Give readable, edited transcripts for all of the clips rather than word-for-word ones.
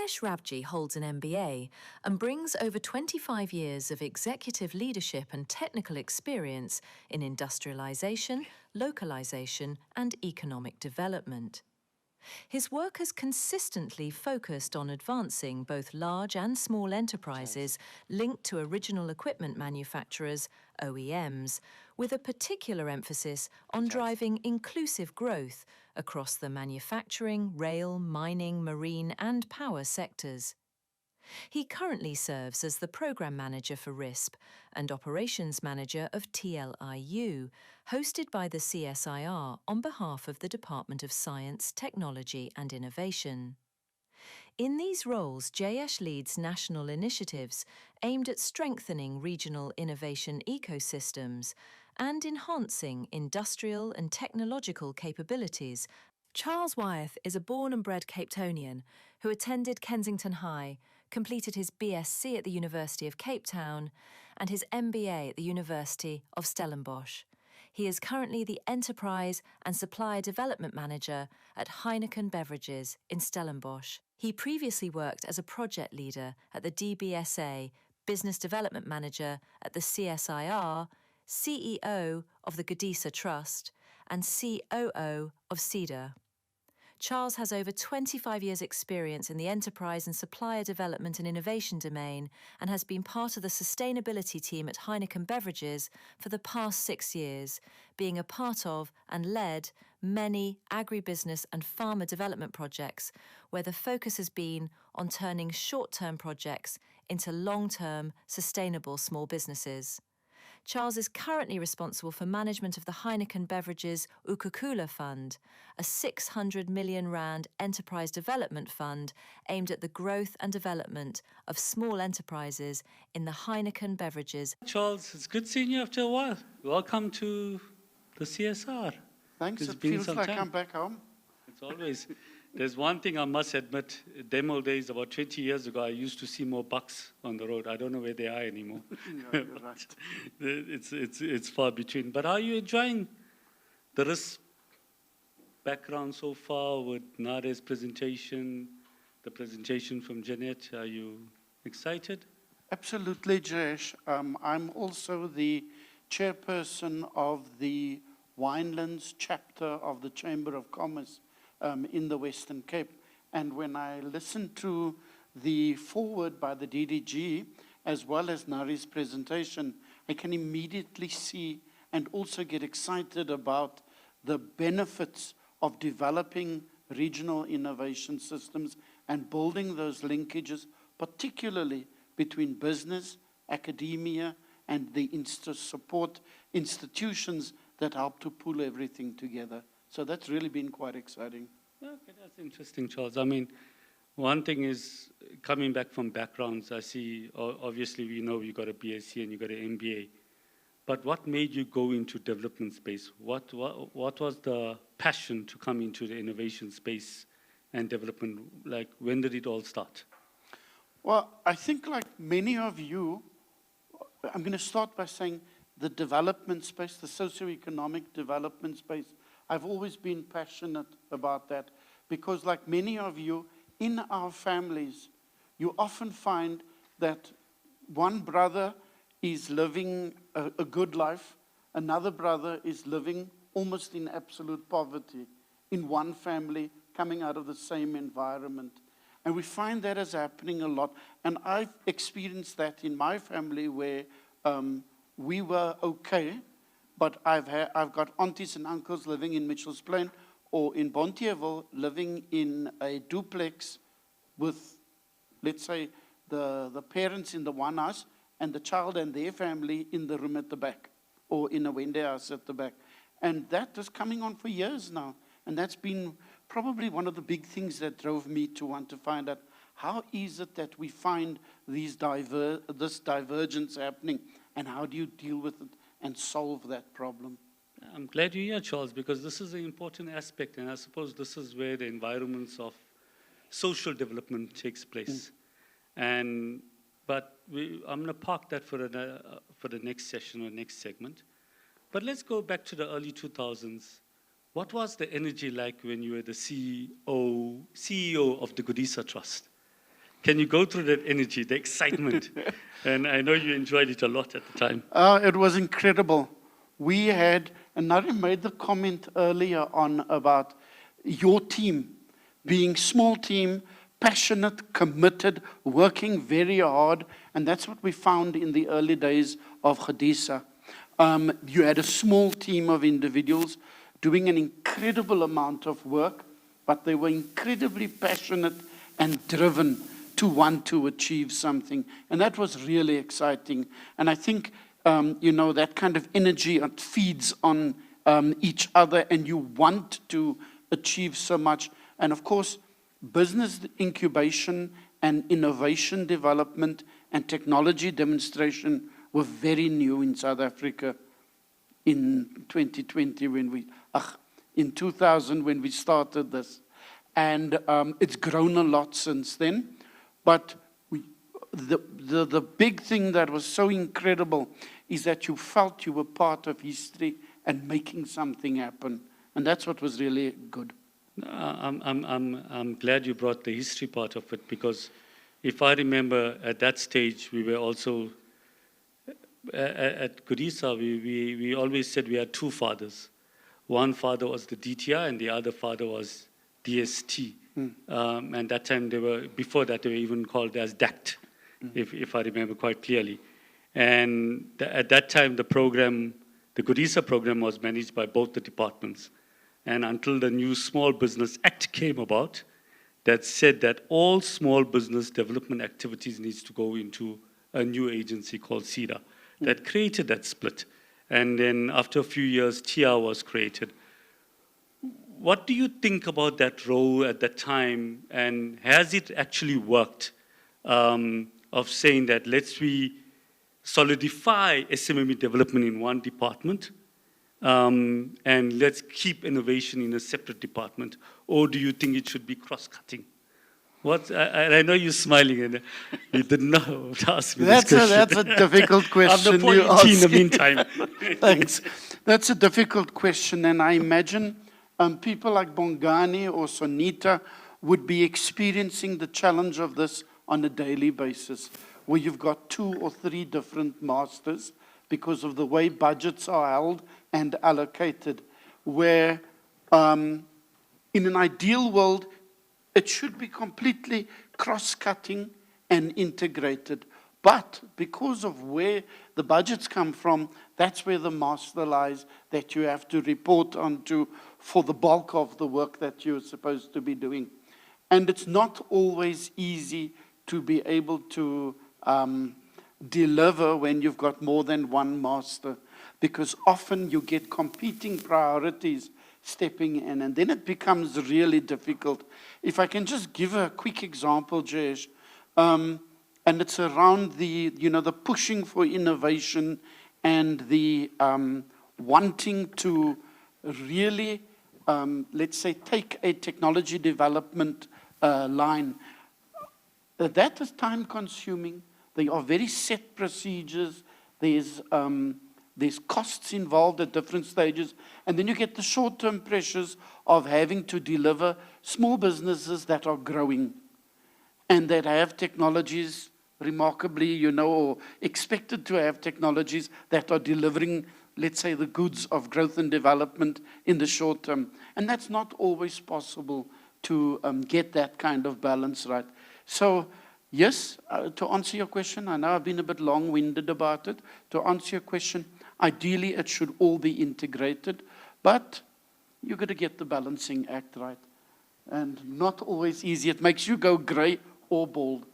Jayesh Ravjee holds an MBA and brings over 25 years of executive leadership and technical experience in industrialization, localization, and economic development. His work has consistently focused on advancing both large and small enterprises linked to original equipment manufacturers, OEMs, with a particular emphasis on driving inclusive growth across the manufacturing, rail, mining, marine, and power sectors. He currently serves as the Programme Manager for RISP and Operations Manager of TLIU, hosted by the CSIR on behalf of the Department of Science, Technology and Innovation. In these roles, Jayesh leads national initiatives aimed at strengthening regional innovation ecosystems and enhancing industrial and technological capabilities. Charles Wyeth is a born and bred Cape Townian who attended Kensington High, completed his BSc at the University of Cape Town and his MBA at the University of Stellenbosch. He is currently the Enterprise and Supplier Development Manager at Heineken Beverages in Stellenbosch. He previously worked as a project leader at the DBSA, Business Development Manager at the CSIR, CEO of the Gadisa Trust, and COO of CEDA. Charles has over 25 years' experience in the enterprise and supplier development and innovation domain and has been part of the sustainability team at Heineken Beverages for the past 6 years, being a part of and led many agribusiness and farmer development projects where the focus has been on turning short-term projects into long-term, sustainable small businesses. Charles is currently responsible for management of the Heineken Beverages Ukukula Fund, a 600 million rand enterprise development fund aimed at the growth and development of small enterprises in the Heineken Beverages. Charles, it's good seeing you after a while. Welcome to the CSR. Thanks, It's it been feels some like time. I'm back home. It's always, there's one thing I must admit, demo days about 20 years ago, I used to see more bucks on the road. I don't know where they are anymore. Yeah, you're right. It's far between. But are you enjoying the RISP background so far with Nade's presentation, the presentation from Jeanette? Are you excited? Absolutely, Jayesh. I'm also the chairperson of the Winelands chapter of the Chamber of Commerce in the Western Cape. And when I listen to the foreword by the DDG, as well as Nari's presentation, I can immediately see and also get excited about the benefits of developing regional innovation systems and building those linkages, particularly between business, academia, and the support institutions that help to pull everything together. So that's really been quite exciting. Okay, that's interesting, Charles. I mean, one thing is, coming back from backgrounds, I see, obviously we know you got a BSc and you got an MBA, but what made you go into development space? What was the passion to come into the innovation space and development? Like, when did it all start? Well, I think like many of you, I'm going to start by saying the development space, the socioeconomic development space, I've always been passionate about that because like many of you, in our families, you often find that one brother is living a good life, another brother is living almost in absolute poverty in one family coming out of the same environment. And we find that is happening a lot. And I've experienced that in my family where we were okay, but I've got aunties and uncles living in Mitchell's Plain or in Bonteheuwel living in a duplex with, let's say, the parents in the one house and the child and their family in the room at the back or in a Wende house at the back. And that is coming on for years now. And that's been probably one of the big things that drove me to want to find out how is it that we find this divergence happening and how do you deal with it and solve that problem? I'm glad you're here, Charles, because this is an important aspect, and I suppose this is where the environments of social development takes place. But I'm going to park that for the next session or next segment. But let's go back to the early 2000s. What was the energy like when you were the CEO of the Gadisa Trust? Can you go through that energy, the excitement? And I know you enjoyed it a lot at the time. It was incredible. We had, and Nari made the comment earlier on about your team being small team, passionate, committed, working very hard, and that's what we found in the early days of Khadisa. You had a small team of individuals doing an incredible amount of work, but they were incredibly passionate and driven to want to achieve something. And that was really exciting. And I think, that kind of energy, it feeds on each other, and you want to achieve so much. And of course, business incubation and innovation development and technology demonstration were very new in South Africa in 2020 in 2000 when we started this. And it's grown a lot since then. But the big thing that was so incredible is that you felt you were part of history and making something happen. And that's what was really good. I'm glad you brought the history part of it, because if I remember at that stage, we were also, at Gurisa, we always said we had two fathers. One father was the DTI and the other father was DST. And that time before that they were even called as DACT, if I remember quite clearly. And at that time the Gurisa program was managed by both the departments. And until the new Small Business Act came about, that said that all small business development activities needs to go into a new agency called CEDA. That created that split. And then after a few years, TIA was created. What do you think about that role at that time, and has it actually worked, of saying that let's solidify SMME development in one department, and let's keep innovation in a separate department? Or do you think it should be cross-cutting? I know you're smiling, and you didn't know to ask me this question. That's a difficult question. I'm the point in the meantime. Thanks. That's a difficult question, and I imagine people like Bongani or Sonita would be experiencing the challenge of this on a daily basis, where you've got 2 or 3 different masters because of the way budgets are held and allocated, where in an ideal world, it should be completely cross-cutting and integrated. But because of where the budgets come from, that's where the master lies that you have to report onto for the bulk of the work that you're supposed to be doing. And it's not always easy to be able to deliver when you've got more than one master, because often you get competing priorities stepping in, and then it becomes really difficult. If I can just give a quick example, Jayesh, and it's around the pushing for innovation and the wanting to really, let's say, take a technology development line. That is time consuming. They are very set procedures. There's costs involved at different stages. And then you get the short-term pressures of having to deliver small businesses that are growing and that have technologies remarkably, or expected to have technologies that are delivering, let's say, the goods of growth and development in the short term. And that's not always possible to get that kind of balance right. So, yes, to answer your question, I know I've been a bit long-winded about it. To answer your question, ideally, it should all be integrated, but you've got to get the balancing act right. And not always easy. It makes you go grey or bald.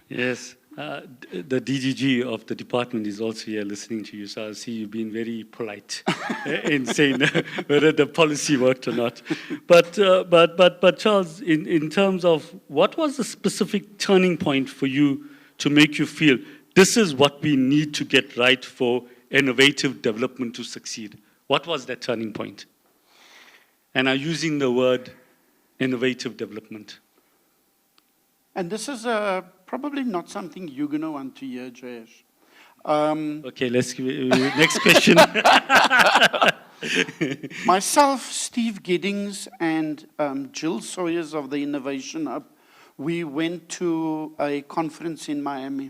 Yes. The DGG of the department is also here listening to you, so I see you being very polite in saying whether the policy worked or not. But Charles, in terms of what was the specific turning point for you to make you feel this is what we need to get right for innovative development to succeed? What was that turning point? And I'm using the word innovative development. And this is probably not something you're going to want to hear, Jayesh. Okay, let's give it, next question. Myself, Steve Giddings, and Jill Sawyers of the Innovation Hub, we went to a conference in Miami,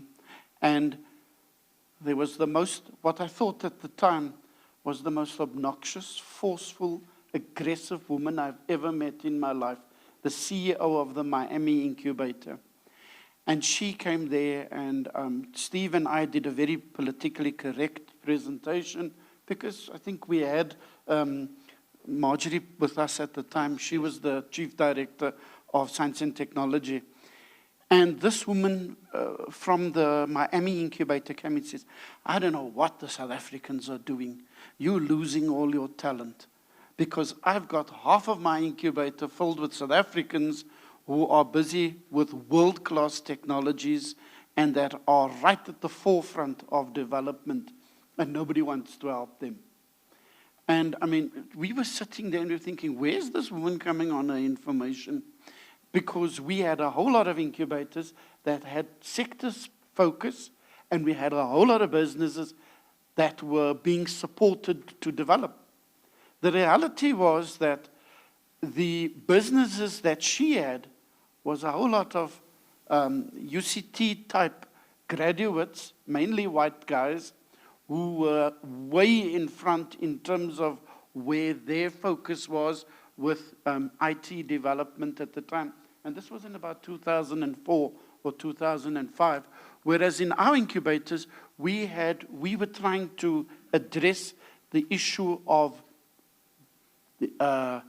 and there was what I thought at the time was the most obnoxious, forceful, aggressive woman I've ever met in my life, the CEO of the Miami incubator. And she came there, and Steve and I did a very politically correct presentation, because I think we had Marjorie with us at the time. She was the chief director of science and technology. And this woman from the Miami incubator came and says, I don't know what the South Africans are doing. You're losing all your talent. Because I've got half of my incubator filled with South Africans who are busy with world-class technologies and that are right at the forefront of development, and nobody wants to help them. And I mean, we were sitting there and we were thinking, where's this woman coming on her information? Because we had a whole lot of incubators that had sectors focus, and we had a whole lot of businesses that were being supported to develop. The reality was that the businesses that she had was a whole lot of UCT-type graduates, mainly white guys, who were way in front in terms of where their focus was with IT development at the time. And this was in about 2004 or 2005. Whereas in our incubators, we were trying to address the issue of the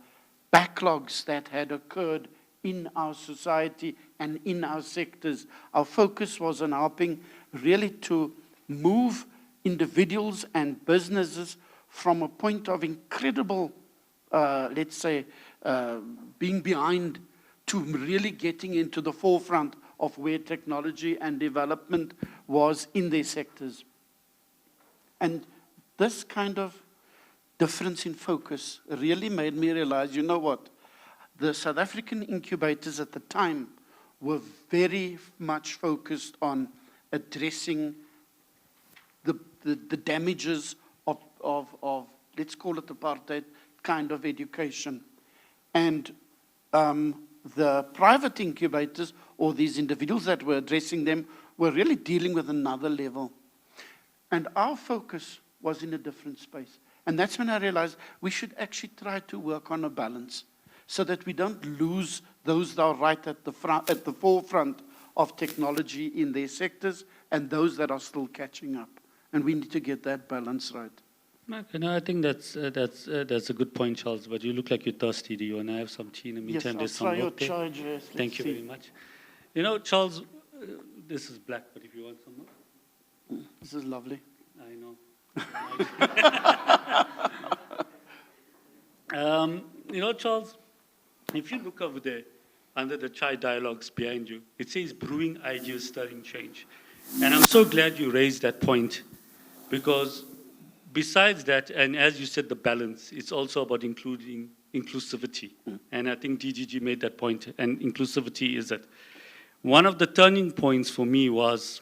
backlogs that had occurred in our society and in our sectors. Our focus was on helping really to move individuals and businesses from a point of incredible, let's say, being behind to really getting into the forefront of where technology and development was in their sectors. And this kind of difference in focus really made me realize, you know what? The South African incubators at the time were very much focused on addressing the damages of, let's call it apartheid kind of education. And the private incubators, or these individuals that were addressing them, were really dealing with another level. And our focus was in a different space. And that's when I realized we should actually try to work on a balance so that we don't lose those that are right at the forefront of technology in their sectors and those that are still catching up. And we need to get that balance right. No, I think that's a good point, Charles. But you look like you're thirsty. Do you want to have some tea in the meantime? Yes, I'll try your chai, Jayesh. Thank you very much. You know, Charles, this is black, but if you want some more. This is lovely. I know. You know, Charles, if you look over there, under the chai dialogues behind you, it says brewing ideas, stirring change. And I'm so glad you raised that point, because besides that, and as you said, the balance, it's also about including inclusivity. And I think DGG made that point, and inclusivity is that. One of the turning points for me was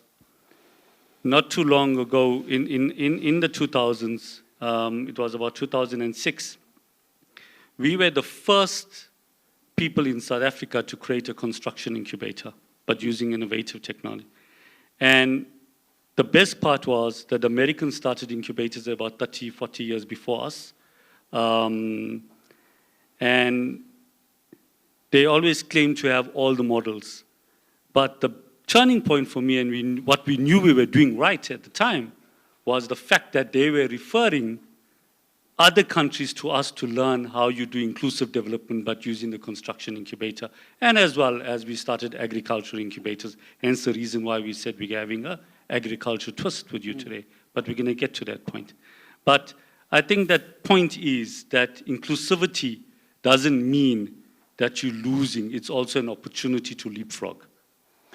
not too long ago in the 2000s, it was about 2006, we were the first people in South Africa to create a construction incubator, but using innovative technology. And the best part was that the Americans started incubators about 30, 40 years before us. And they always claimed to have all the models. But the turning point for me, and what we knew we were doing right at the time, was the fact that they were referring other countries to us to learn how you do inclusive development, but using the construction incubator. And as well as we started agricultural incubators, hence the reason why we said we're having an agriculture twist with you today. But we're going to get to that point. But I think that point is that inclusivity doesn't mean that you're losing. It's also an opportunity to leapfrog.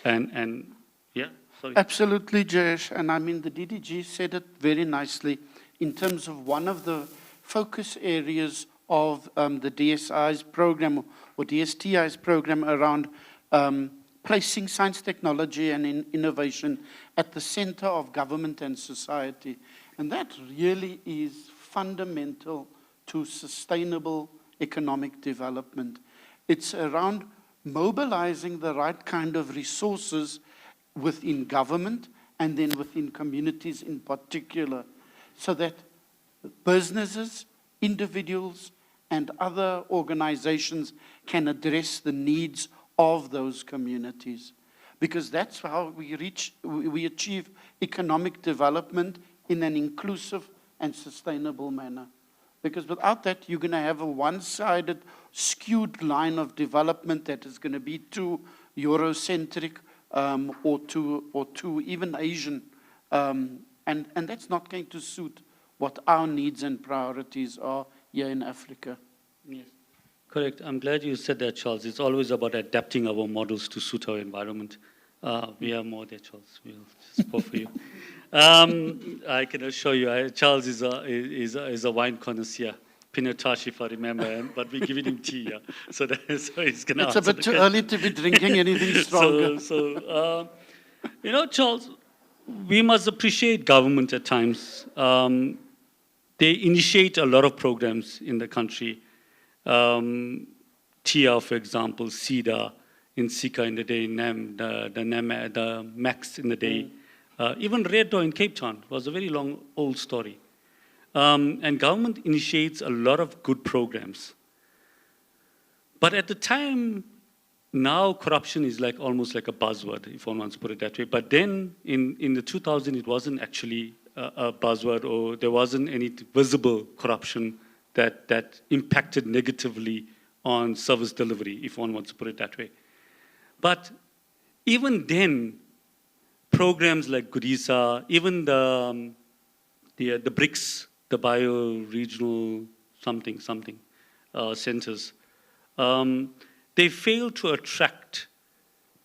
And yeah, sorry. Absolutely, Jayesh. And I mean, the DDG said it very nicely in terms of one of the focus areas of the DSI's program, or DSTI's program, around placing science, technology, and innovation at the center of government and society. And that really is fundamental to sustainable economic development. It's around mobilizing the right kind of resources within government and then within communities in particular, so that businesses, individuals, and other organizations can address the needs of those communities. Because that's how we achieve economic development in an inclusive and sustainable manner. Because without that, you're going to have a one-sided, skewed line of development that is going to be too Eurocentric or too even Asian. And that's not going to suit what our needs and priorities are here in Africa. Yes, correct. I'm glad you said that, Charles. It's always about adapting our models to suit our environment. We have more there, Charles. We'll just pour for you. I can assure you, Charles is a wine connoisseur. Pinotage, if I remember, but we're giving him tea, yeah. So he's going to answer. It's a bit too early to be drinking anything stronger. You know, Charles, we must appreciate government at times. They initiate a lot of programs in the country. TIA, for example, CEDA, in Sika in the day, NAM, the MAX in the day. Even Red Door in Cape Town was a very long, old story. And government initiates a lot of good programs. But at the time, now corruption is like almost like a buzzword, if one wants to put it that way. But then in the 2000s, it wasn't actually a buzzword, or there wasn't any visible corruption that impacted negatively on service delivery, if one wants to put it that way. But even then, programs like Gudisa, even the BRICS, the bio-regional something centers, they fail to attract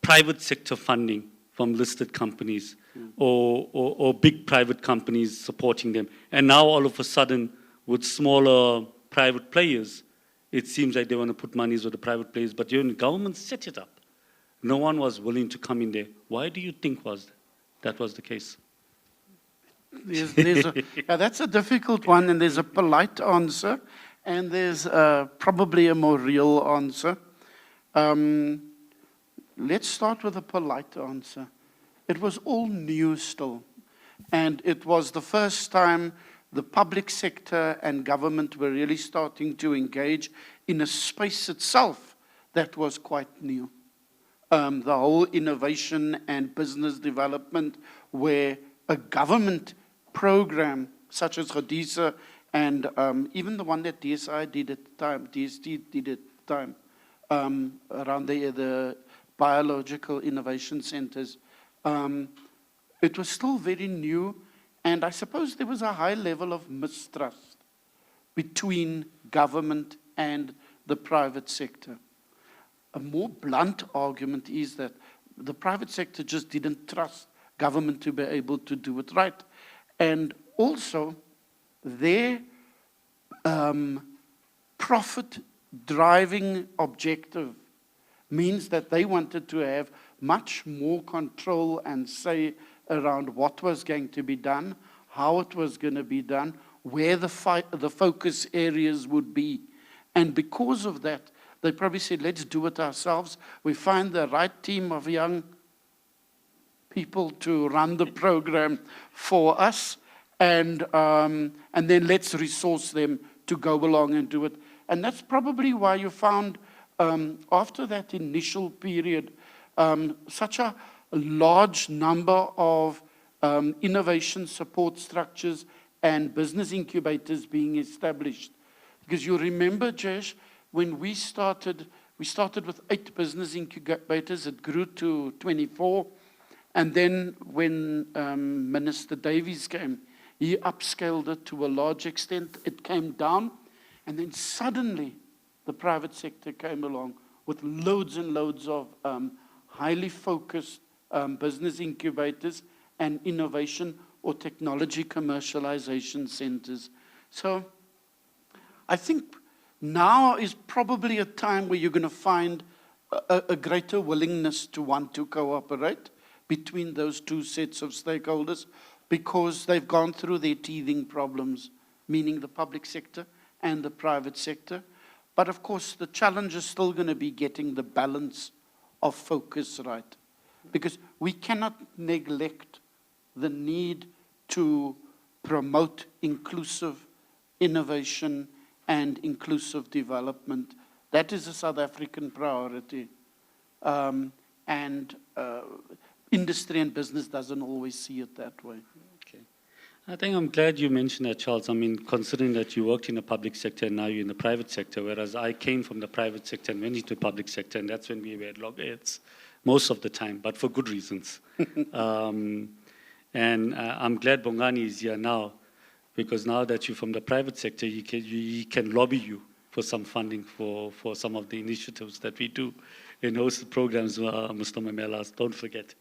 private sector funding from listed companies or big private companies supporting them. And now all of a sudden, with smaller private players, it seems like they want to put monies with the private players, but the government set it up. No one was willing to come in there. Why do you think that was the case? That's a difficult one, and there's a polite answer, and there's probably a more real answer. Let's start with a polite answer. It was all new still, and it was the first time the public sector and government were really starting to engage in a space itself that was quite new. The whole innovation and business development, where a government program such as Gudisa and even the one that DSI did at the time, DST did at the time, around the biological innovation centers, it was still very new, and I suppose there was a high level of mistrust between government and the private sector. A more blunt argument is that the private sector just didn't trust government to be able to do it right. And also, their profit-driving objective means that they wanted to have much more control and say around what was going to be done, how it was going to be done, where the focus areas would be. And because of that, they probably said, let's do it ourselves. We find the right team of young people to run the program for us, and then let's resource them to go along and do it. And that's probably why you found, after that initial period, such a large number of innovation support structures and business incubators being established. Because you remember, Jayesh, when we started with 8 business incubators. It grew to 24. And then when Minister Davies came, he upscaled it to a large extent. It came down. And then suddenly, the private sector came along with loads and loads of highly focused business incubators and innovation or technology commercialization centers. So I think now is probably a time where you're going to find a greater willingness to want to cooperate between those two sets of stakeholders, because they've gone through their teething problems, meaning the public sector and the private sector. But of course, the challenge is still going to be getting the balance of focus right. Because we cannot neglect the need to promote inclusive innovation and inclusive development. That is a South African priority. And industry and business doesn't always see it that way. Okay. I think I'm glad you mentioned that, Charles. I mean, considering that you worked in the public sector and now you're in the private sector, whereas I came from the private sector and went into the public sector, and that's when we were at loggerheads most of the time, but for good reasons. I'm glad Bongani is here now, because now that you're from the private sector, he can lobby you for some funding for some of the initiatives that we do in hosted programs, Mr. Mamelas, don't forget.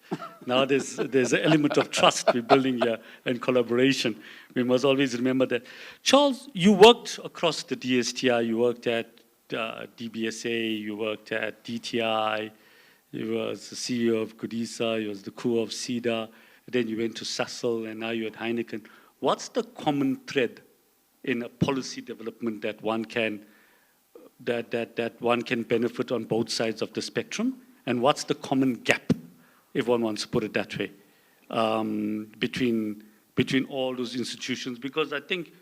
Now there's an element of trust we're building here and collaboration. We must always remember that. Charles, you worked across the DSTI, you worked at DBSA, you worked at DTI, you was the CEO of Kudisa, you was the crew of CEDA, then you went to Sasol, and now you're at Heineken. What's the common thread in a policy development that one can benefit on both sides of the spectrum? And what's the common gap, if one wants to put it that way, between all those institutions? Because I think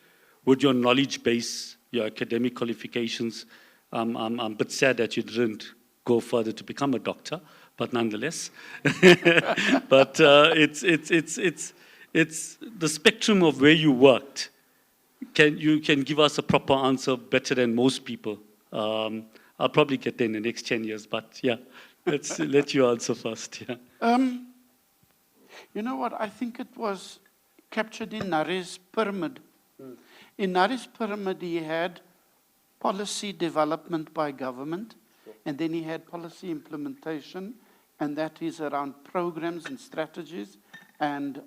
with your knowledge base, your academic qualifications, I'm a bit sad that you didn't go further to become a doctor, but nonetheless. But it's the spectrum of where you worked. You can give us a proper answer better than most people. I'll probably get there in the next 10 years, but yeah, let's let you answer first. Yeah. You know what? I think it was captured in Nare's pyramid. In Nare's pyramid, he had policy development by government, and then he had policy implementation, and that is around programs and strategies, and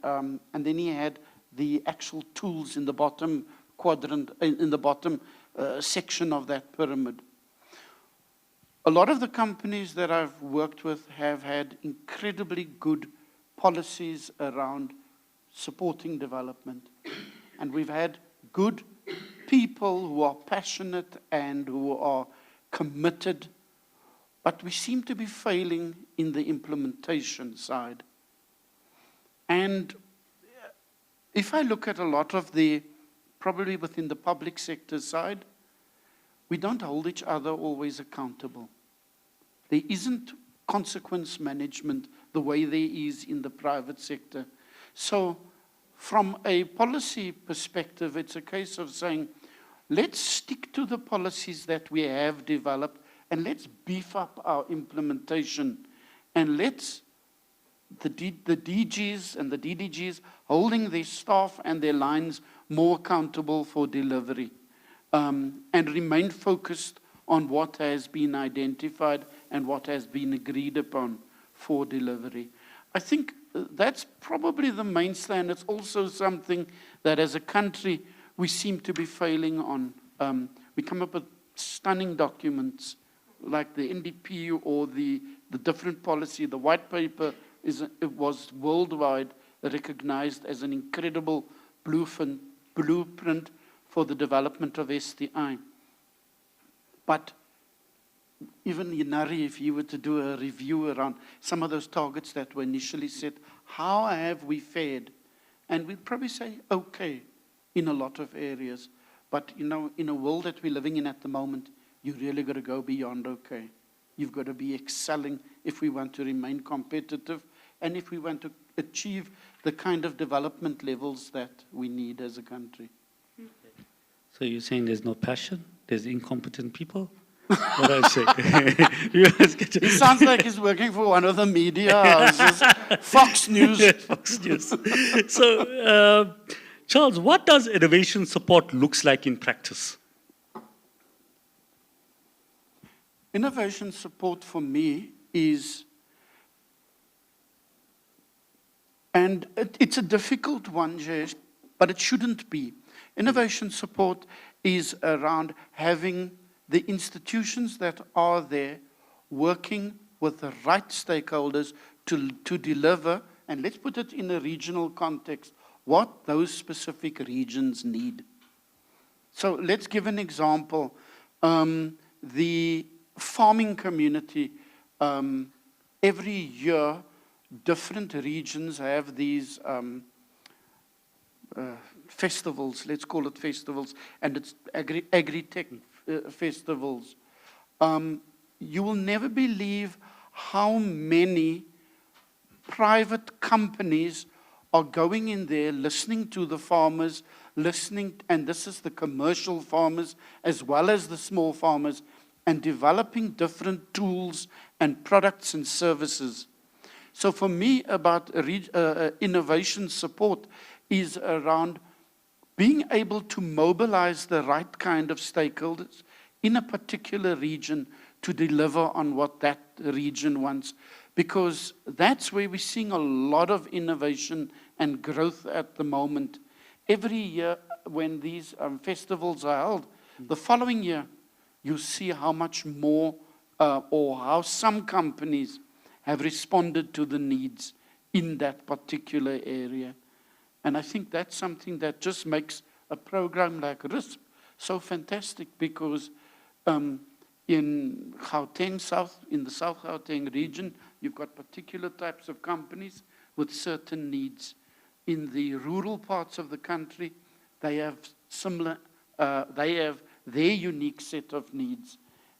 then he had the actual tools in the bottom quadrant, in the bottom section of that pyramid. A lot of the companies that I've worked with have had incredibly good policies around supporting development. And we've had good people who are passionate and who are committed, but we seem to be failing in the implementation side. And if I look at a lot of the, probably within the public sector side, we don't hold each other always accountable. There isn't consequence management the way there is in the private sector. So from a policy perspective, it's a case of saying, let's stick to the policies that we have developed and let's beef up our implementation, and let's the DGs and the DDGs holding their staff and their lines more accountable for delivery, and remain focused on what has been identified and what has been agreed upon for delivery. I think that's probably the mainstay, and it's also something that as a country we seem to be failing on. We come up with stunning documents like the NDP or the different policy. The white paper was worldwide recognized as an incredible blueprint for the development of STI. But even Inari, if you were to do a review around some of those targets that were initially set, how have we fared? And we'd probably say, okay, in a lot of areas. But, you know, in a world that we're living in at the moment, you really got to go beyond okay. You've got to be excelling if we want to remain competitive and if we want to achieve the kind of development levels that we need as a country. So you're saying there's no passion? There's incompetent people? What I say? It sounds like he's working for one of the media houses. Fox News. Fox News. So, Charles, what does innovation support looks like in practice? Innovation support for me is, and it's a difficult one, Jayesh, but it shouldn't be. Innovation support is around having the institutions that are there working with the right stakeholders to deliver, and let's put it in a regional context, what those specific regions need. So let's give an example. The farming community every year, different regions have these festivals, let's call it festivals, and it's agri-tech festivals. You will never believe how many private companies are going in there, listening to the farmers, and this is the commercial farmers as well as the small farmers, and developing different tools and products and services. So for me, about innovation support is around being able to mobilize the right kind of stakeholders in a particular region to deliver on what that region wants. Because that's where we're seeing a lot of innovation and growth at the moment. Every year when these festivals are held, the following year, you see how much more or how some companies have responded to the needs in that particular area. And I think that's something that just makes a program like RISP so fantastic, because in Gauteng South, in the South Gauteng region, you've got particular types of companies with certain needs. In the rural parts of the country, they have similar, they have their unique set of needs.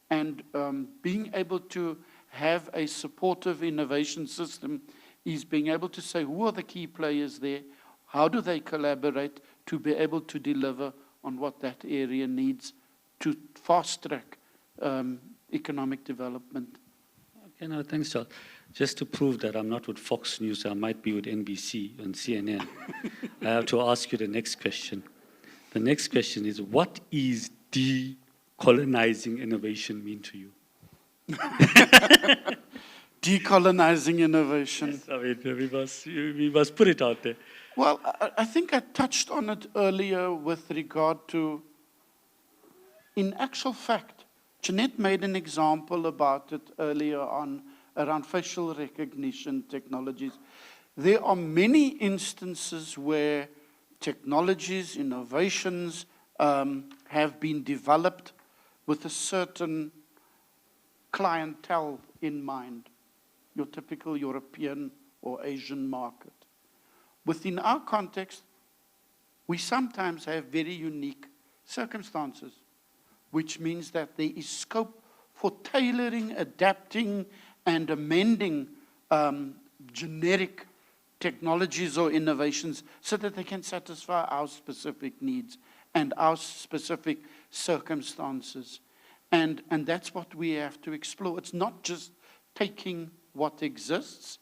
And being able to have a supportive innovation system is being able to say, who are the key players there? How do they collaborate to be able to deliver on what that area needs to fast track economic development? Okay, no, thanks, Charles. Just to prove that I'm not with Fox News, I might be with NBC and CNN. I have to ask you the next question. The next question is, what is decolonizing innovation mean to you? Decolonizing innovation. Yes, I mean, we must put it out there. Well, I think I touched on it earlier with regard to, in actual fact, Jeanette made an example about it earlier on around facial recognition technologies. There are many instances where technologies, innovations have been developed with a certain clientele in mind, your typical European or Asian market. Within our context, we sometimes have very unique circumstances, which means that there is scope for tailoring, adapting, and amending generic technologies or innovations so that they can satisfy our specific needs and our specific circumstances. And that's what we have to explore. It's not just taking what exists,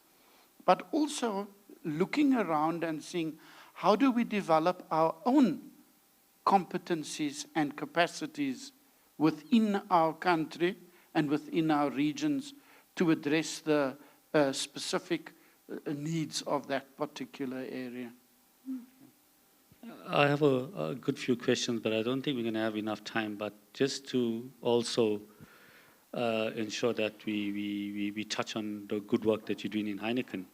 but also looking around and seeing how do we develop our own competencies and capacities within our country and within our regions to address the specific needs of that particular area. I have a good few questions, but I don't think we're going to have enough time. But just to also ensure that we touch on the good work that you're doing in Heineken,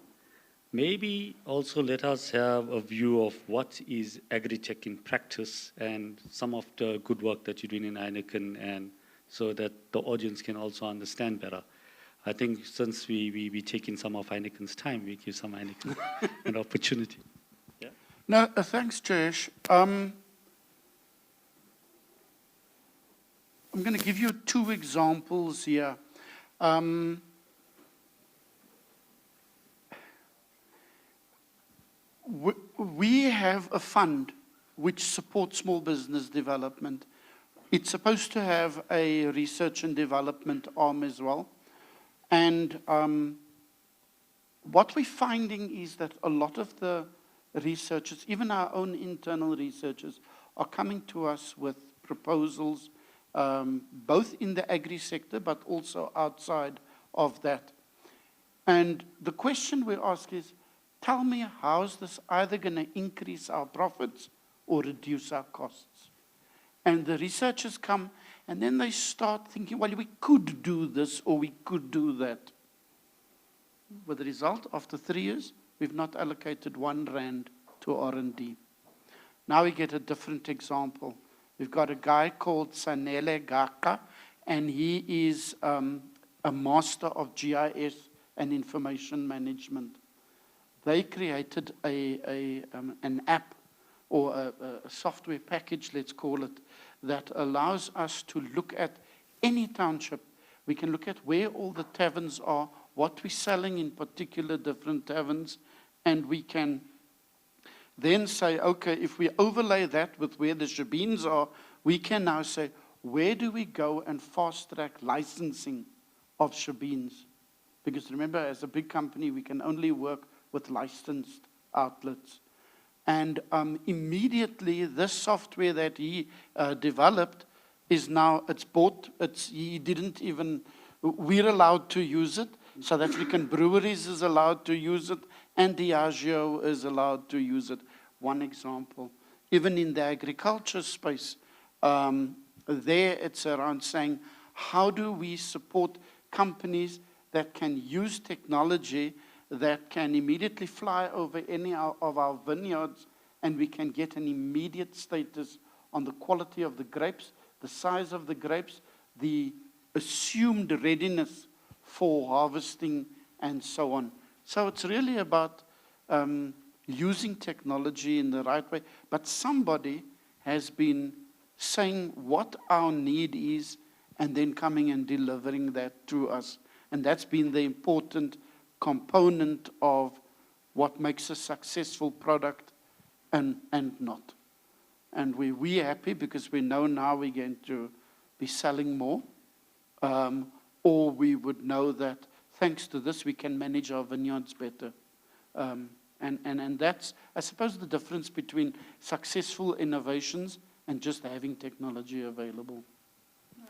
maybe also let us have a view of what is agri-tech in practice and some of the good work that you're doing in Heineken, and so that the audience can also understand better. I think since we taking some of Heineken's time, we give some Heineken an opportunity. Yeah. No, thanks, Jayesh. I'm going to give you two examples here. We have a fund which supports small business development. It's supposed to have a research and development arm as well. And what we're finding is that a lot of the researchers, even our own internal researchers, are coming to us with proposals, both in the agri sector, but also outside of that. And the question we ask is, tell me, how's this either going to increase our profits or reduce our costs? And the researchers come, and then they start thinking, well, we could do this or we could do that. With the result, after 3 years, we've not allocated R1 to R&D. Now we get a different example. We've got a guy called Sanele Gaka, and he is a master of GIS and information management. They created an app or a software package, let's call it, that allows us to look at any township. We can look at where all the taverns are, what we're selling in particular different taverns, and we can then say, okay, if we overlay that with where the shebeens are, we can now say, where do we go and fast-track licensing of shebeens? Because remember, as a big company, we can only work with licensed outlets. And immediately, this software that he developed is now, it's bought, he didn't even, we're allowed to use it. South African Breweries is allowed to use it, and Diageo is allowed to use it. One example, even in the agriculture space, there it's around saying, how do we support companies that can use technology that can immediately fly over any of our vineyards, and we can get an immediate status on the quality of the grapes, the size of the grapes, the assumed readiness for harvesting, and so on. So it's really about using technology in the right way, but somebody has been saying what our need is and then coming and delivering that to us. And that's been the important component of what makes a successful product and not. And we're happy because we know now we're going to be selling more, or we would know that thanks to this we can manage our vineyards better. And that's, I suppose, the difference between successful innovations and just having technology available.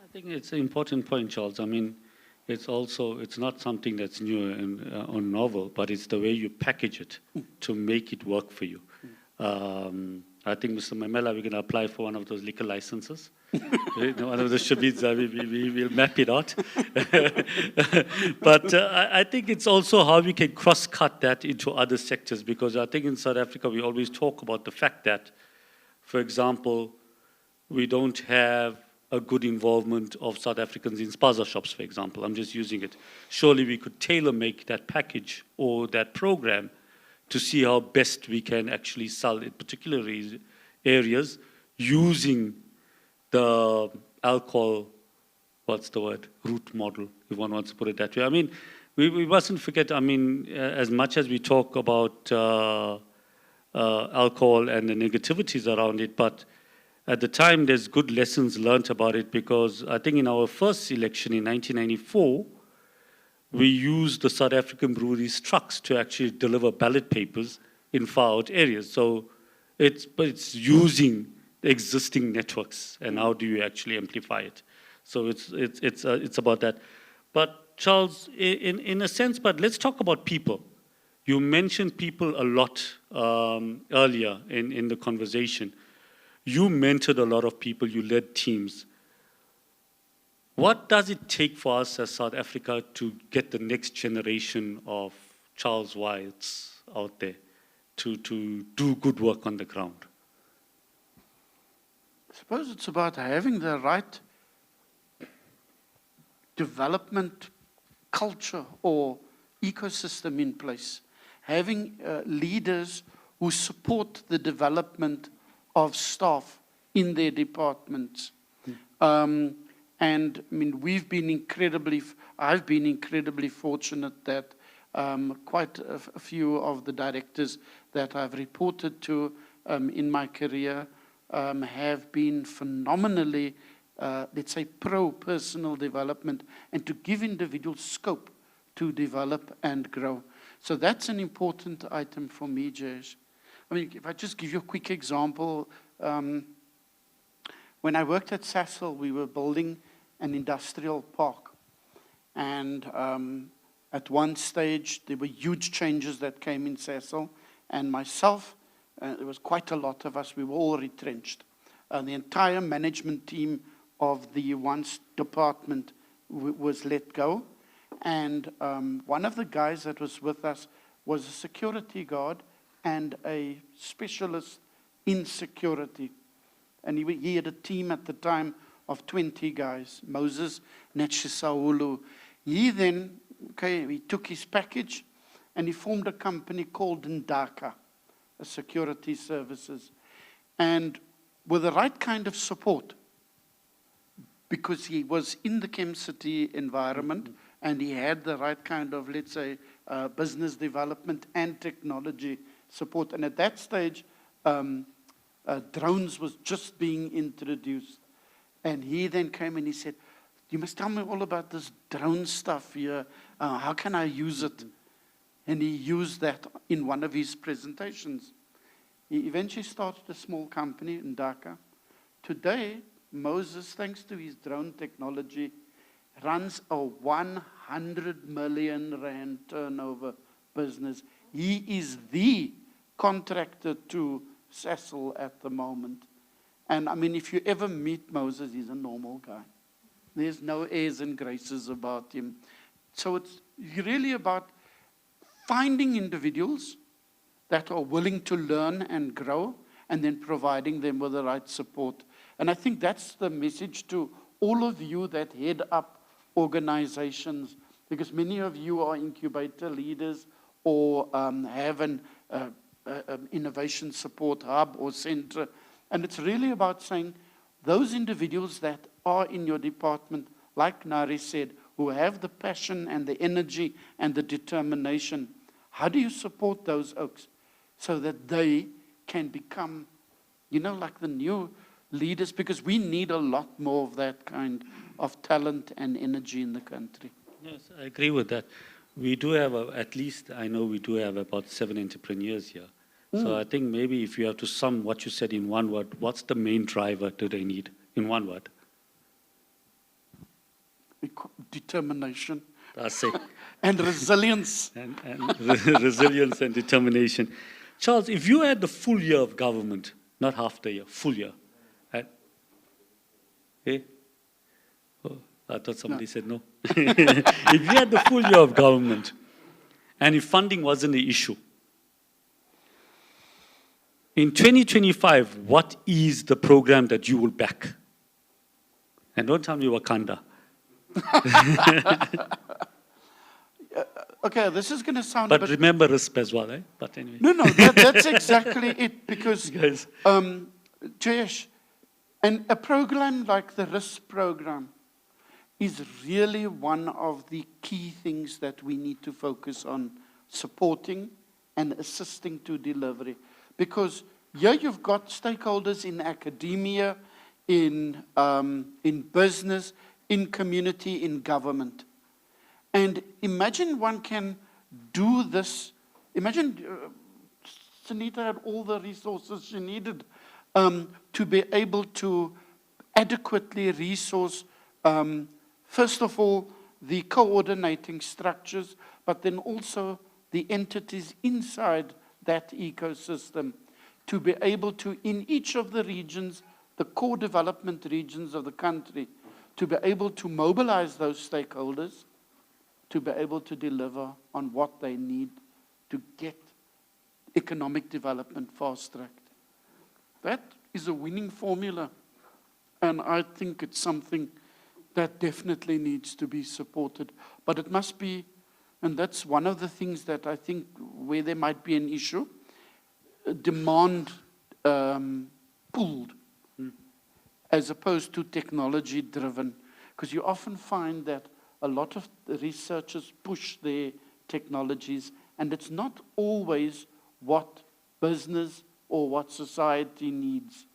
I think it's an important point, Charles. I mean, it's not something that's new or novel, but it's the way you package it to make it work for you. I think, Mr. Mamela, we're going to apply for one of those liquor licenses. One of the shebeens, we'll map it out. But I think it's also how we can cross-cut that into other sectors, because I think in South Africa we always talk about the fact that, for example, we don't have a good involvement of South Africans in spaza shops, for example. I'm just using it. Surely we could tailor-make that package or that program to see how best we can actually sell in particular areas using the alcohol, route model, if one wants to put it that way. I mean, we mustn't forget, I mean, as much as we talk about alcohol and the negativities around it, but at the time there's good lessons learned about it, because I think in our first election in 1994, we used the South African breweries' trucks to actually deliver ballot papers in far-out areas. So it's using the existing networks, and how do you actually amplify it? So it's about that. But Charles, in a sense, but let's talk about people. You mentioned people a lot earlier in the conversation. You mentored a lot of people, you led teams. What does it take for us as South Africa to get the next generation of Charles Wyeths out there to do good work on the ground? I suppose it's about having the right development culture or ecosystem in place, having leaders who support the development of staff in their departments. And I mean, I've been incredibly fortunate that quite a few of the directors that I've reported to in my career have been phenomenally, let's say, pro-personal development, and to give individuals scope to develop and grow. So that's an important item for me, Jayesh. I mean, if I just give you a quick example, when I worked at Sasol, we were building an industrial park. And at one stage, there were huge changes that came in Sasol. And myself, there was quite a lot of us, we were all retrenched. The entire management team of the once department was let go. And one of the guys that was with us was a security guard and a specialist in security. And he had a team at the time of 20 guys, Moses Netshisaulu. He then Okay, he took his package and he formed a company called Ndaka, a security services. And with the right kind of support, because he was in the Chem City environment and he had the right kind of, let's say, business development and technology support. And at that stage, drones was just being introduced. And he then came and he said, you must tell me all about this drone stuff here. How can I use it? And he used that in one of his presentations. He eventually started a small company in Dhaka. Today, Moses, thanks to his drone technology, runs a 100 million rand turnover business. He is the contractor to Cecil at the moment. And I mean, if you ever meet Moses, he's a normal guy. There's no airs and graces about him. So it's really about finding individuals that are willing to learn and grow, and then providing them with the right support. And I think that's the message to all of you that head up organizations, because many of you are incubator leaders or have an innovation support hub or center. And it's really about saying those individuals that are in your department, like Nari said, who have the passion and the energy and the determination, how do you support those oaks so that they can become, you know, like the new leaders? Because we need a lot more of that kind of talent and energy in the country. Yes, I agree with that. We do have, at least I know we do have about 7 entrepreneurs here. So I think maybe if you have to sum what you said in one word, what's the main driver do they need in one word? Determination. That's it. And resilience. and resilience and determination. Charles, if you had the full year of government, not half the year, full year, eh? Oh, I thought somebody said no. If you had the full year of government, and if funding wasn't the issue, in 2025, what is the program that you will back? And don't tell me Wakanda. Okay, this is going to sound but a bit... remember RISP as well, eh? But anyway. No, that's exactly it, because, Guys. Jayesh, and a program like the RISP program is really one of the key things that we need to focus on supporting and assisting to delivery. Because here you've got stakeholders in academia, in business, in community, in government. And imagine one can do this. Imagine Sunita had all the resources she needed to be able to adequately resource, first of all, the coordinating structures, but then also the entities inside that ecosystem, to be able to, in each of the regions, the core development regions of the country, to be able to mobilize those stakeholders, to be able to deliver on what they need to get economic development fast-tracked. That is a winning formula, and I think it's something that definitely needs to be supported. But it must be, and that's one of the things that I think where there might be an issue, demand pulled, as opposed to technology-driven. Because you often find that a lot of the researchers push their technologies, and it's not always what business or what society needs.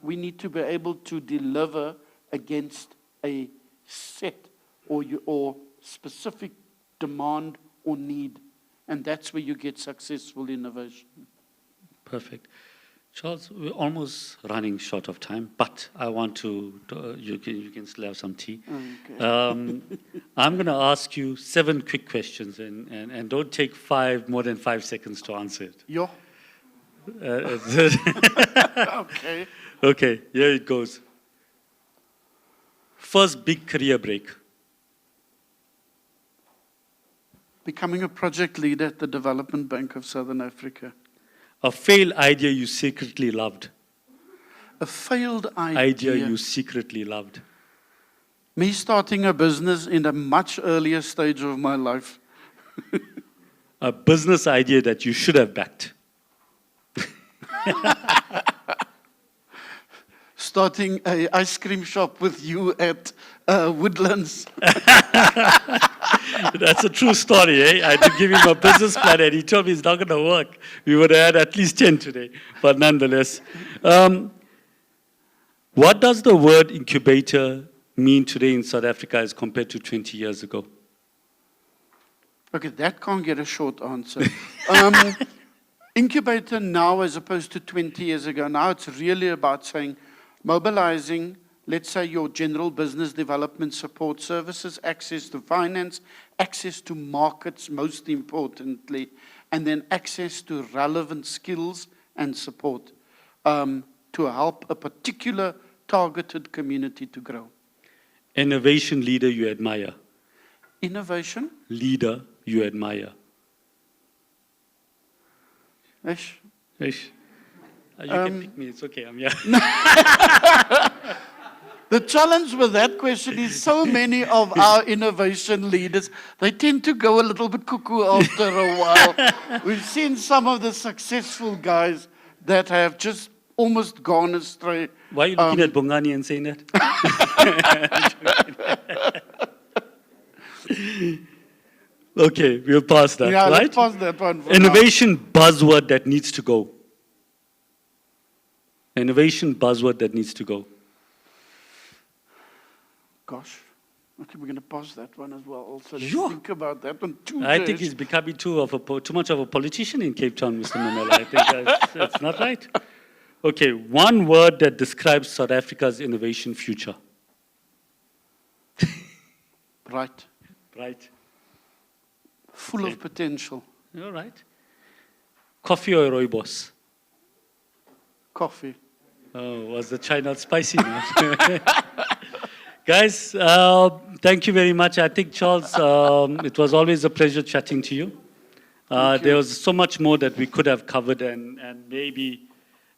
We need to be able to deliver against a set or specific demand or need, and that's where you get successful innovation. Perfect. Charles, we're almost running short of time, but I want to you can still have some tea. Okay. I'm going to ask you 7 quick questions, and don't take more than 5 seconds to answer it. Yeah. Okay. Okay, here it goes. First big career break. Becoming a project leader at the Development Bank of Southern Africa. A failed idea you secretly loved. A failed idea. Idea you secretly loved. Me starting a business in a much earlier stage of my life. A business idea that you should have backed. Starting an ice cream shop with you at Woodlands. That's a true story, eh? I had to give him a business plan and he told me it's not going to work. We would have had at least 10 today, but nonetheless. What does the word incubator mean today in South Africa as compared to 20 years ago? Okay, that can't get a short answer. Incubator now as opposed to 20 years ago, now it's really about saying, mobilizing, let's say, your general business development support services, access to finance, access to markets, most importantly, and then access to relevant skills and support to help a particular targeted community to grow. Innovation leader you admire. Innovation? Leader you admire. Ish. Ish. You can pick me, it's okay, I'm here. The challenge with that question is so many of our innovation leaders, they tend to go a little bit cuckoo after a while. We've seen some of the successful guys that have just almost gone astray. Why are you looking at Bongani and saying that? Okay, we'll pass that, Yeah, right? let's pass that one for Innovation buzzword that needs to go. Innovation buzzword that needs to go. Gosh. Okay, we're going to pause that one as well. Also, let's Sure. think about that one too. I think Jayesh. he's becoming too much of a politician in Cape Town, Mr. Mamela. I think that's not right. Okay, one word that describes South Africa's innovation future. Right. Right. Full of potential. All right. Coffee or rooibos? Coffee. Oh, was the chai not spicy enough? Guys, thank you very much. I think, Charles, it was always a pleasure chatting to you. There was so much more that we could have covered, and maybe,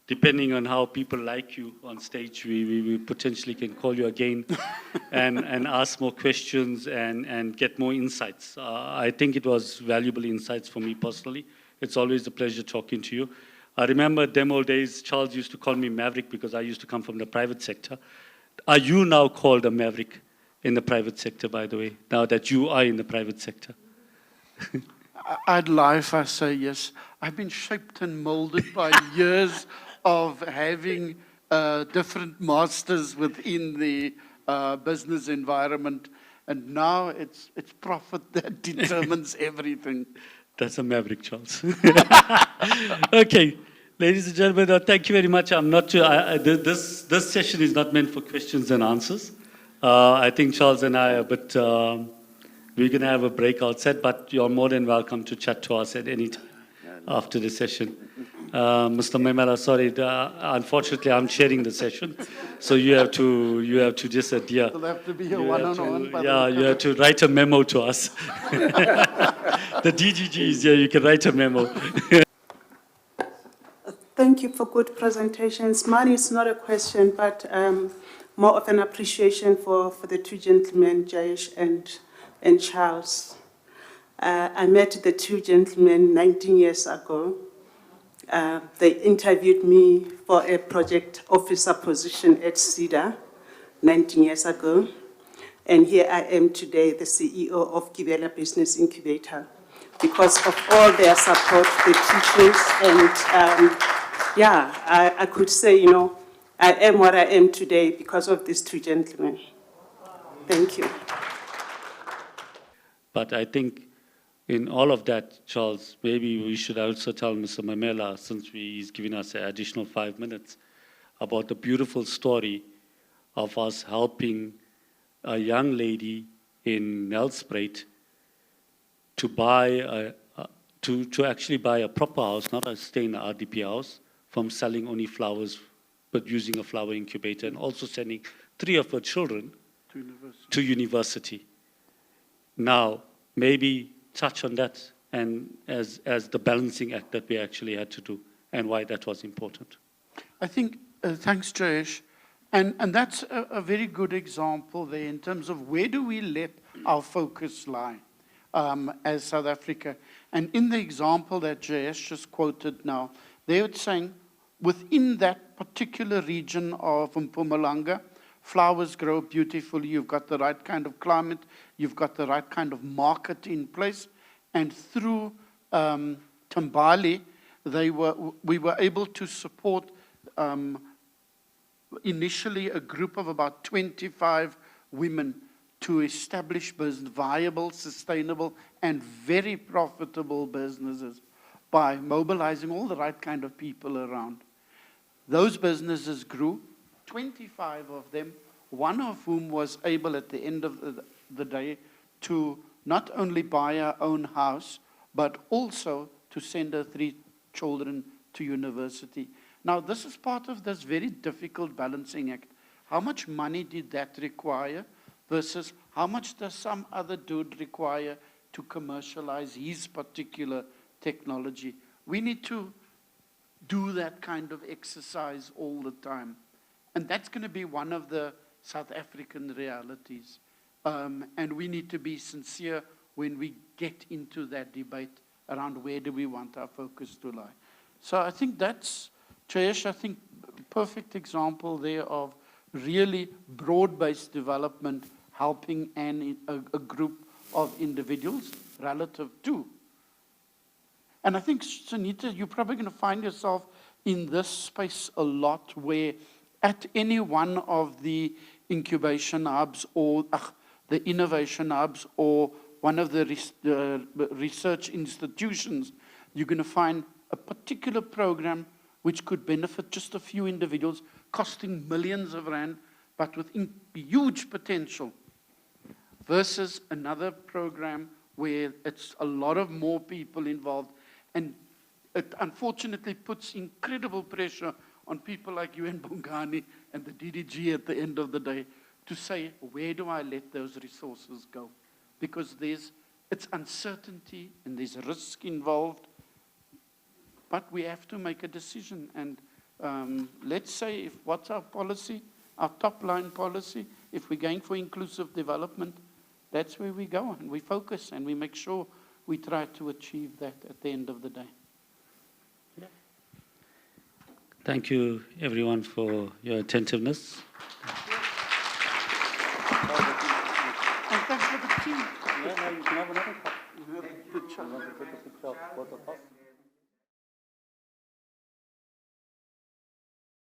depending on how people like you on stage, we potentially can call you again and ask more questions and get more insights. I think it was valuable insights for me personally. It's always a pleasure talking to you. I remember them old days, Charles used to call me Maverick because I used to come from the private sector. Are you now called a Maverick in the private sector, by the way, now that you are in the private sector? I'd lie if I say yes. I've been shaped and molded by years of having different masters within the business environment. And now it's profit that determines everything. That's a Maverick, Charles. Okay, ladies and gentlemen, thank you very much. I'm not sure, this session is not meant for questions and answers. I think Charles and I are a bit, we're going to have a break outside, but you're more than welcome to chat to us at any time after the session. Mr. Memela, sorry, unfortunately I'm chairing the session, so you have to just adhere. It'll have to be a one-on-one. Yeah, you have to write a memo to us. The DGG is here, you can write a memo. Thank you for good presentations. Mine is not a question, but more of an appreciation for the two gentlemen, Jayesh and Charles. I met the two gentlemen 19 years ago. They interviewed me for a project officer position at CEDA 19 years ago. And here I am today, the CEO of Gibela Business Incubator, because of all their support, the teachings, and I could say, I am what I am today because of these two gentlemen. Thank you. But I think in all of that, Charles, maybe we should also tell Mr. Mamela, since he's giving us an additional 5 minutes, about the beautiful story of us helping a young lady in Nelspruit to buy to actually buy a proper house, not a stay in an RDP house, from selling only flowers, but using a flower incubator, and also sending 3 of her children to university. Now, maybe touch on that and as the balancing act that we actually had to do and why that was important. I think, thanks Jayesh, And that's a very good example there in terms of where do we let our focus lie as South Africa. And in the example that Jayesh just quoted now, they were saying within that particular region of Mpumalanga, flowers grow beautifully, you've got the right kind of climate, you've got the right kind of market in place, and through Tambali, we were able to support initially a group of about 25 women to establish viable, sustainable, and very profitable businesses by mobilizing all the right kind of people around. Those businesses grew, 25 of them, one of whom was able at the end of the day to not only buy her own house, but also to send her 3 children to university. Now, this is part of this very difficult balancing act. How much money did that require versus how much does some other dude require to commercialize his particular technology? We need to do that kind of exercise all the time. And that's going to be one of the South African realities. And we need to be sincere when we get into that debate around where do we want our focus to lie. So I think that's, Jayesh, I think perfect example there of really broad-based development helping a group of individuals relative to. And I think, Sunita, you're probably going to find yourself in this space a lot where at any one of the incubation hubs or the innovation hubs or one of the research institutions, you're going to find a particular program which could benefit just a few individuals, costing millions of rand, but with huge potential, versus another program where it's a lot of more people involved. And it unfortunately puts incredible pressure on people like you and Bongani and the DDG at the end of the day to say, where do I let those resources go? Because it's uncertainty and there's risk involved. But we have to make a decision. And let's say, what's our policy, our top line policy? If we're going for inclusive development, that's where we go. And we focus and we make sure we try to achieve that at the end of the day. Yeah. Thank you, everyone, for your attentiveness. And thanks for the team. Yeah, no, you can have another cup. Good job.